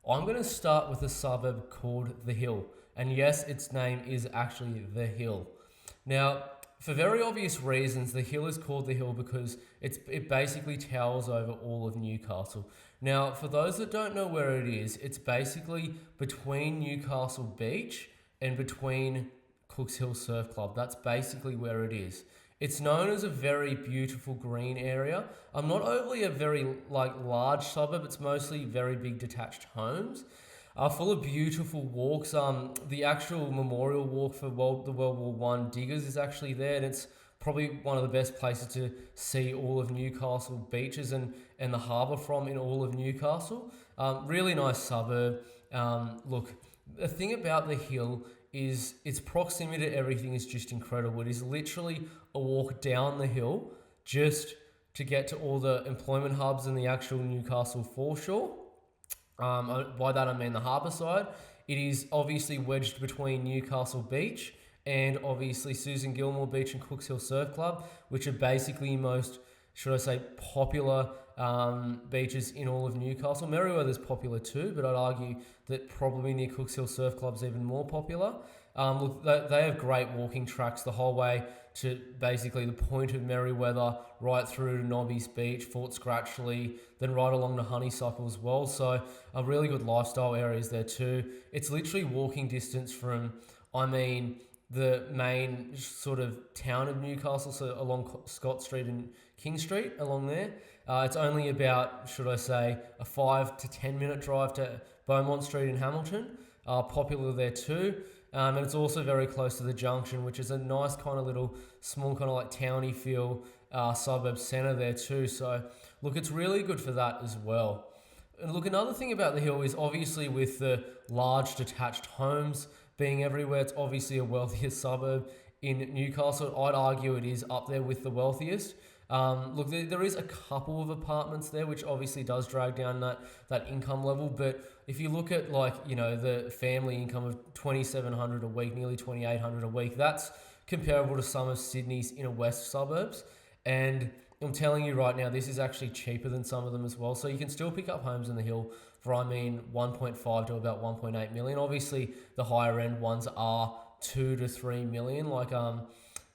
I'm going to start with a suburb called The Hill. And yes, its name is actually The Hill. Now, for very obvious reasons, The Hill is called The Hill because it basically towers over all of Newcastle. Now, for those that don't know where it is, it's basically between Newcastle Beach and between Cooks Hill Surf Club. That's basically where it is. It's known as a very beautiful green area. Not overly a very large suburb. It's mostly very big detached homes. Full of beautiful walks. The actual memorial walk for the World War One diggers is actually there, and it's probably one of the best places to see all of Newcastle beaches and the harbour from in all of Newcastle. Really nice suburb. Look, the thing about the hill is its proximity to everything is just incredible. It is literally a walk down the hill just to get to all the employment hubs in the actual Newcastle foreshore. By that I mean the harbour side. It is obviously wedged between Newcastle Beach and obviously Susan Gilmore Beach and Cooks Hill Surf Club, which are basically most, should I say, popular beaches in all of Newcastle. Merriweather's popular too, but I'd argue that probably near Cooks Hill Surf Club's even more popular. Look, they have great walking tracks the whole way to basically the point of Merriweather, right through to Nobby's Beach, Fort Scratchley, then right along to Honeysuckle as well. So really good lifestyle areas there too. It's literally walking distance from, the main sort of town of Newcastle, so along Scott Street and King Street, along there. It's only about, should I say, a 5 to 10 minute drive to Beaumont Street in Hamilton. Popular there too. And it's also very close to the junction, which is a nice kind of little small kind of like towny feel suburb centre there too. So look, it's really good for that as well. And look, another thing about the hill is obviously with the large detached homes being everywhere, it's obviously a wealthier suburb in Newcastle. I'd argue it is up there with the wealthiest. Look, there is a couple of apartments there, which obviously does drag down that income level. But if you look at the family income of $2,700 a week, nearly $2,800 a week, that's comparable to some of Sydney's inner west suburbs. And I'm telling you right now, this is actually cheaper than some of them as well. So you can still pick up homes in the hill for 1.5 to about 1.8 million. Obviously, the higher end ones are 2 to 3 million.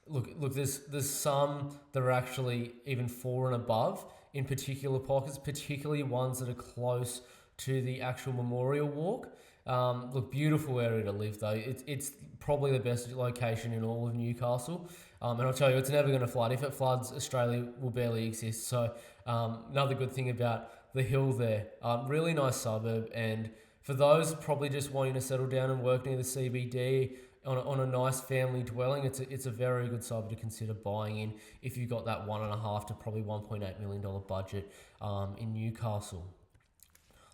Look, there's some that are actually even 4 and above in particular pockets, particularly ones that are close to the actual Memorial Walk. Look, beautiful area to live though. It's probably the best location in all of Newcastle. And I'll tell you, it's never going to flood. If it floods, Australia will barely exist. So another good thing about the hill there. Really nice suburb. And for those probably just wanting to settle down and work near the CBD, on a nice family dwelling, it's a very good suburb to consider buying in if you've got that $1.5 to probably $1.8 million budget in Newcastle.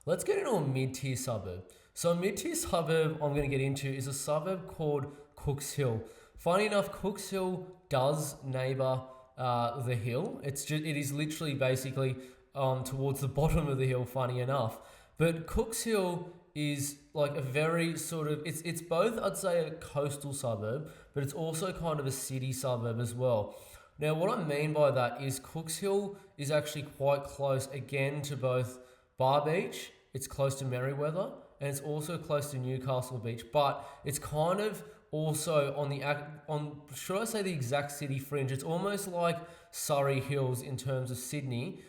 Let's get into a mid-tier suburb. So a mid-tier suburb I'm going to get into is a suburb called Cooks Hill. Funny enough, Cooks Hill does neighbour the hill. It is literally basically towards the bottom of the hill, funny enough. But Cooks Hill is like a very sort of, it's both, I'd say, a coastal suburb, but it's also kind of a city suburb as well. Now, what I mean by that is Cooks Hill is actually quite close again to both Bar Beach, it's close to Merriweather, and it's also close to Newcastle Beach, but it's kind of also on should I say the exact city fringe. It's almost like Surrey Hills in terms of Sydney,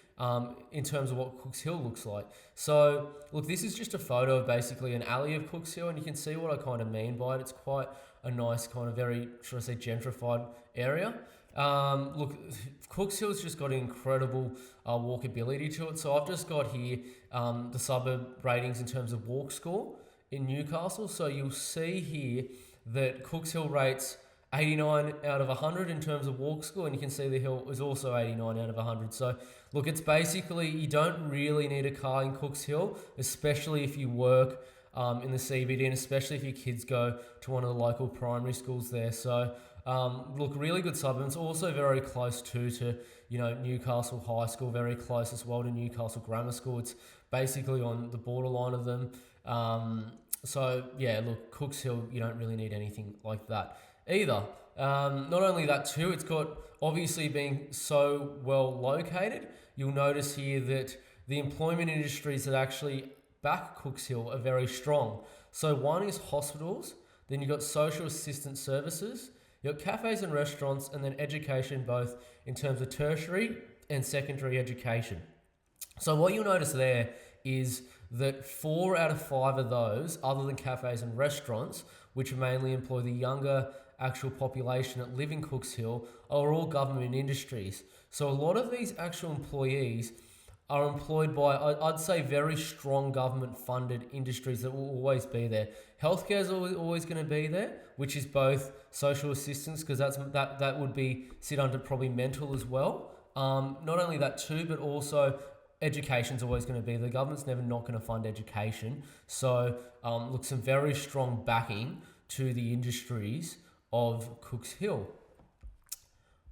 in terms of what Cooks Hill looks like. So look, this is just a photo of basically an alley of Cooks Hill, and you can see what I kind of mean by it. It's quite a nice kind of very, should I say, gentrified area. Look, Cooks Hill's just got incredible walkability to it. So I've just got here the suburb ratings in terms of walk score in Newcastle. So you'll see here that Cooks Hill rates 89 out of 100 in terms of walk score, and you can see the hill is also 89 out of 100. So look, it's basically, you don't really need a car in Cooks Hill, especially if you work in the CBD, and especially if your kids go to one of the local primary schools there. So look, really good suburb. It's also very close to Newcastle High School, very close as well to Newcastle Grammar School. It's basically on the borderline of them. So yeah, look, Cooks Hill, you don't really need anything like that either. Not only that too, it's got, obviously being so well located, you'll notice here that the employment industries that actually back Cooks Hill are very strong. So one is hospitals, then you've got social assistance services, you've got cafes and restaurants, and then education, both in terms of tertiary and secondary education. So what you'll notice there is that 4 out of 5 of those, other than cafes and restaurants, which mainly employ the younger actual population that live in Cooks Hill, are all government industries. So a lot of these actual employees are employed by, I'd say, very strong government-funded industries that will always be there. Healthcare is always going to be there, which is both social assistance, because that would be sit under probably mental as well. Not only that too, but also education's always going to be. The government's never not going to fund education. So look, some very strong backing to the industries of Cooks Hill.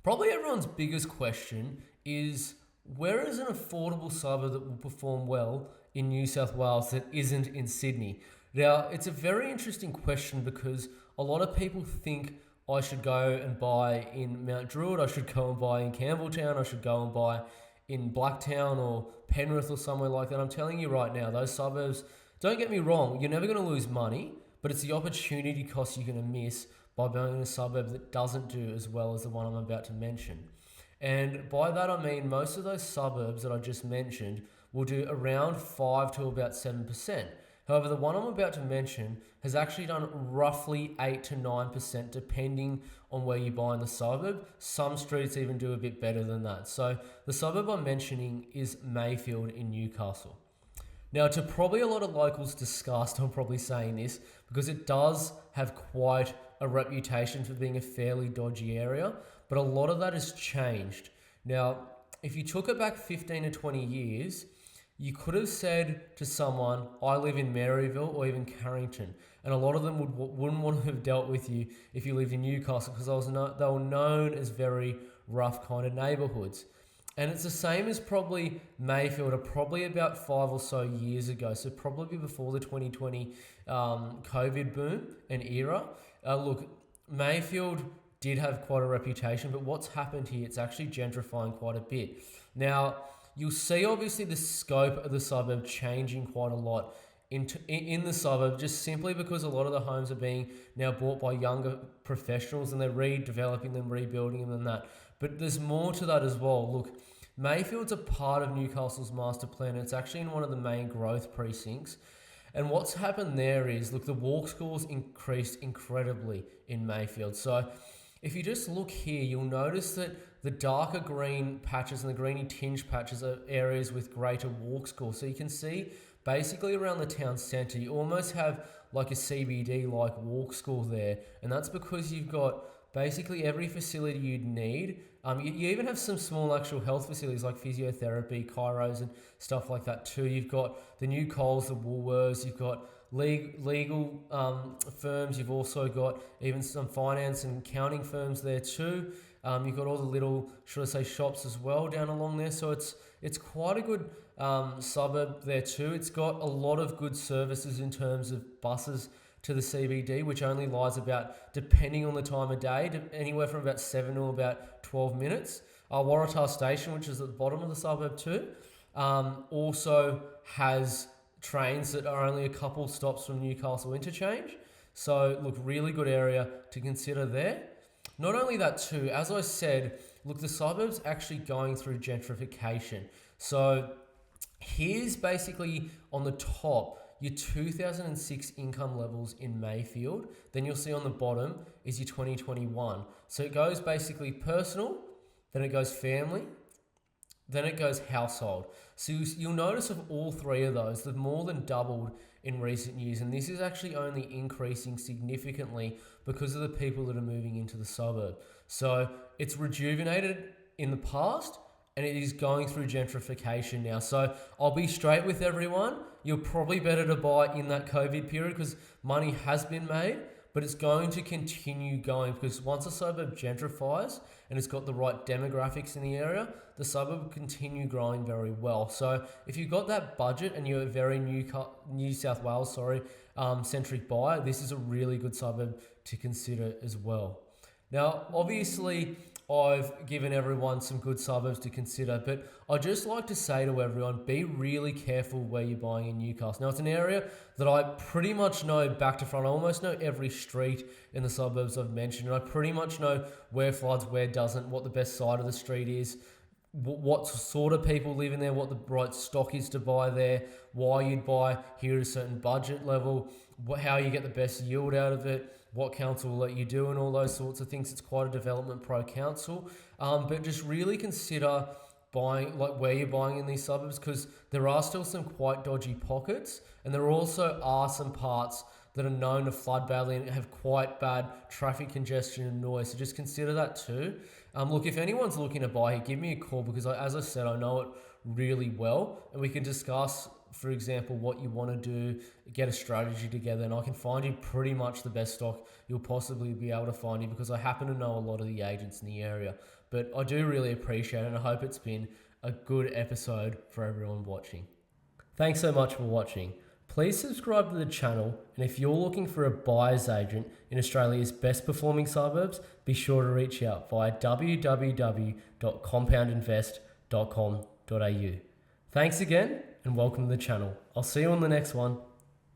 Probably everyone's biggest question is, where is an affordable suburb that will perform well in New South Wales that isn't in Sydney? Now, it's a very interesting question because a lot of people think I should go and buy in Mount Druitt, I should go and buy in Campbelltown, I should go and buy in Blacktown or Penrith or somewhere like that. I'm telling you right now, those suburbs, don't get me wrong, you're never going to lose money, but it's the opportunity cost you're going to miss by buying in a suburb that doesn't do as well as the one I'm about to mention. And by that I mean most of those suburbs that I just mentioned will do around 5 to about 7%. However, the one I'm about to mention has actually done roughly 8 to 9% depending on where you buy in the suburb. Some streets even do a bit better than that. So the suburb I'm mentioning is Mayfield in Newcastle. Now, to probably a lot of locals' disgust, I'm probably saying this because it does have quite a reputation for being a fairly dodgy area, but a lot of that has changed. Now, if you took it back 15 to 20 years, you could have said to someone, I live in Maryville or even Carrington, and a lot of them wouldn't want to have dealt with you if you lived in Newcastle because they were known as very rough kind of neighbourhoods. And it's the same as probably Mayfield, or probably about 5 or so years ago, so probably before the 2020 COVID boom and era. Look, Mayfield did have quite a reputation, but what's happened here, it's actually gentrifying quite a bit. Now, you'll see obviously the scope of the suburb changing quite a lot in the suburb, just simply because a lot of the homes are being now bought by younger professionals and they're redeveloping them, rebuilding them and that. But there's more to that as well. Look, Mayfield's a part of Newcastle's master plan. It's actually in one of the main growth precincts. And what's happened there is, look, the walk scores increased incredibly in Mayfield. So if you just look here, you'll notice that the darker green patches and the greeny tinge patches are areas with greater walk score. So you can see basically around the town centre, you almost have like a CBD-like walk score there. And that's because you've got basically every facility you'd need. You even have some small actual health facilities like physiotherapy, chiros and stuff like that too. You've got the new Coles, the Woolworths, you've got legal firms, you've also got even some finance and accounting firms there too. You've got all the little, should I say, shops as well down along there. So it's quite a good suburb there too. It's got a lot of good services in terms of buses to the CBD, which only lies about, depending on the time of day, anywhere from about 7 to about 12 minutes. Waratah Station, which is at the bottom of the suburb too, also has trains that are only a couple stops from Newcastle Interchange. So look, really good area to consider there. Not only that too, as I said, look, the suburb's actually going through gentrification. So here's basically on the top your 2006 income levels in Mayfield. Then you'll see on the bottom is your 2021. So it goes basically personal, then it goes family, then it goes household. So you'll notice of all three of those, they've more than doubled in recent years. And this is actually only increasing significantly because of the people that are moving into the suburb. So it's rejuvenated in the past and it is going through gentrification now. So I'll be straight with everyone. You're probably better to buy in that COVID period because money has been made, but it's going to continue going because once a suburb gentrifies and it's got the right demographics in the area, the suburb will continue growing very well. So if you've got that budget and you're a very New South Wales centric buyer, this is a really good suburb to consider as well. Now, obviously, I've given everyone some good suburbs to consider, but I'd just like to say to everyone, be really careful where you're buying in Newcastle. Now, it's an area that I pretty much know back to front. I almost know every street in the suburbs I've mentioned, and I pretty much know where floods, where doesn't, what the best side of the street is, what sort of people live in there, what the right stock is to buy there, why you'd buy here at a certain budget level, how you get the best yield out of it, what council will let you do, and all those sorts of things. It's quite a development pro council, but just really consider buying, like where you're buying in these suburbs, because there are still some quite dodgy pockets, and there also are some parts that are known to flood badly and have quite bad traffic congestion and noise. So just consider that too. Look, if anyone's looking to buy here, give me a call, because as I said, I know it really well, and we can discuss, for example, what you want to do, get a strategy together, and I can find you pretty much the best stock you'll possibly be able to find you, because I happen to know a lot of the agents in the area. But I do really appreciate it, and I hope it's been a good episode for everyone watching. Thanks so much for watching. Please subscribe to the channel, and if you're looking for a buyer's agent in Australia's best performing suburbs, be sure to reach out via www.compoundinvest.com.au. Thanks again, and welcome to the channel. I'll see you on the next one.